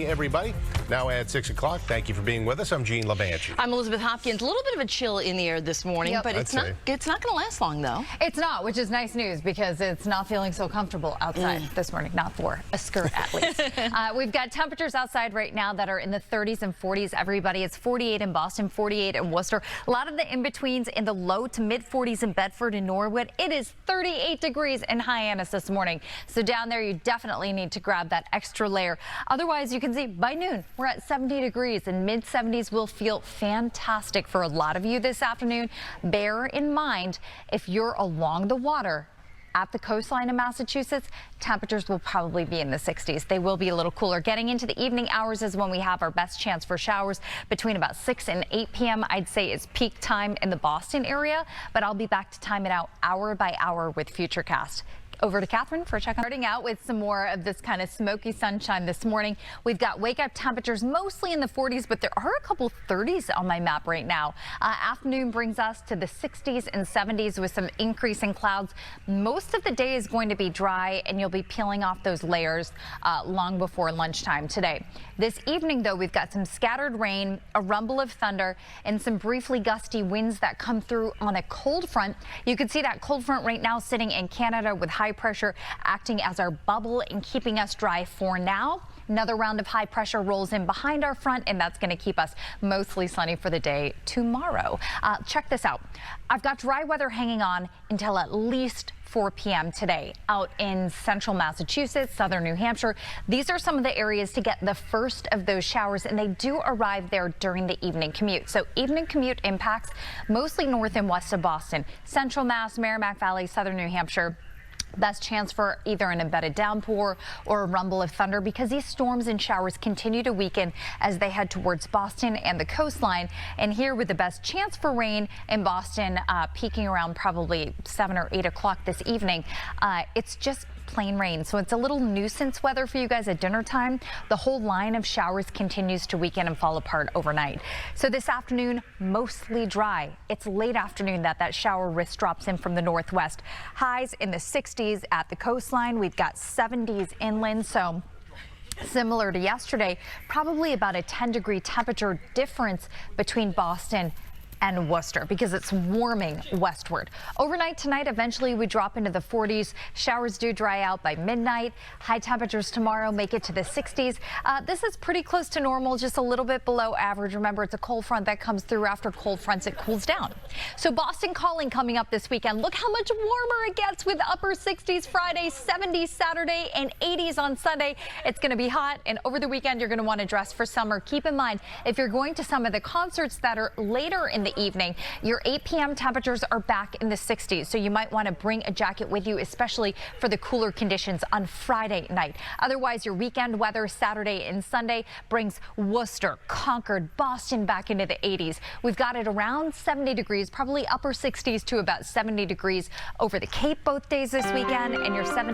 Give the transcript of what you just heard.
Everybody, now at 6 o'clock. Thank you for being with us. I'm Gene LaBanchi. I'm Elizabeth Hopkins. A little bit of a chill in the air this morning, but it's not going to last long, though. It's not, which is nice news because it's not feeling so comfortable outside this morning, not for a skirt at least. We've got temperatures outside right now that are in the 30s and 40s. Everybody, it's 48 in Boston, 48 in Worcester. A lot of the in-betweens in the low to mid 40s in Bedford and Norwood. It is 38 degrees in Hyannis this morning. So down there, you definitely need to grab that extra layer. Otherwise, you can see by noon, we're at 70 degrees and mid 70s will feel fantastic for a lot of you this afternoon. Bear in mind, if you're along the water at the coastline in Massachusetts, temperatures will probably be in the 60s. They will be a little cooler. Getting into the evening hours is when we have our best chance for showers between about 6 and 8 p.m. I'd say is peak time in the Boston area, but I'll be back to time it out hour by hour with Futurecast. Over to Catherine for a check. Starting out with some more of this kind of smoky sunshine this morning. We've got wake up temperatures mostly in the 40s, but there are a couple 30s on my map right now. Afternoon brings us to the 60s and 70s with some increasing clouds. Most of the day is going to be dry and you'll be peeling off those layers long before lunchtime today. This evening, though, we've got some scattered rain, a rumble of thunder, and some briefly gusty winds that come through on a cold front. You can see that cold front right now sitting in Canada with high pressure acting as our bubble and keeping us dry for now. Another round of high pressure rolls in behind our front, and that's going to keep us mostly sunny for the day tomorrow. Check this out. I've got dry weather hanging on until at least 4 p.m. today out in central Massachusetts, southern New Hampshire. These are some of the areas to get the first of those showers, and they do arrive there during the evening commute. So evening commute impacts mostly north and west of Boston, central Mass, Merrimack Valley, southern New Hampshire. Best chance for either an embedded downpour or a rumble of thunder because these storms and showers continue to weaken as they head towards Boston and the coastline. And here with the best chance for rain in Boston, peaking around probably 7 or 8 o'clock this evening. It's just plain rain, so it's a little nuisance weather for you guys at dinner time. The whole line of showers continues to weaken and fall apart overnight. So this afternoon, mostly dry. It's late afternoon that shower risk drops in from the northwest. Highs in the 60s at the coastline. We've got 70s inland, so similar to yesterday, probably about a 10-degree temperature difference between Boston and Worcester because it's warming westward. Overnight tonight, eventually we drop into the 40s. Showers do dry out by midnight. High temperatures tomorrow make it to the 60s. This is pretty close to normal, just a little bit below average. Remember, it's a cold front that comes through. After cold fronts, it cools down. So Boston calling coming up this weekend. Look how much warmer it gets with upper 60s Friday, 70s Saturday, and 80s on Sunday. It's going to be hot, and over the weekend, you're going to want to dress for summer. Keep in mind, if you're going to some of the concerts that are later in the evening, your 8 p.m. temperatures are back in the 60s, so you might want to bring a jacket with you, especially for the cooler conditions on Friday night. Otherwise, your weekend weather Saturday and Sunday brings Worcester, Concord, Boston back into the 80s. We've got it around 70 degrees, probably upper 60s to about 70 degrees over the Cape both days this weekend, and your 70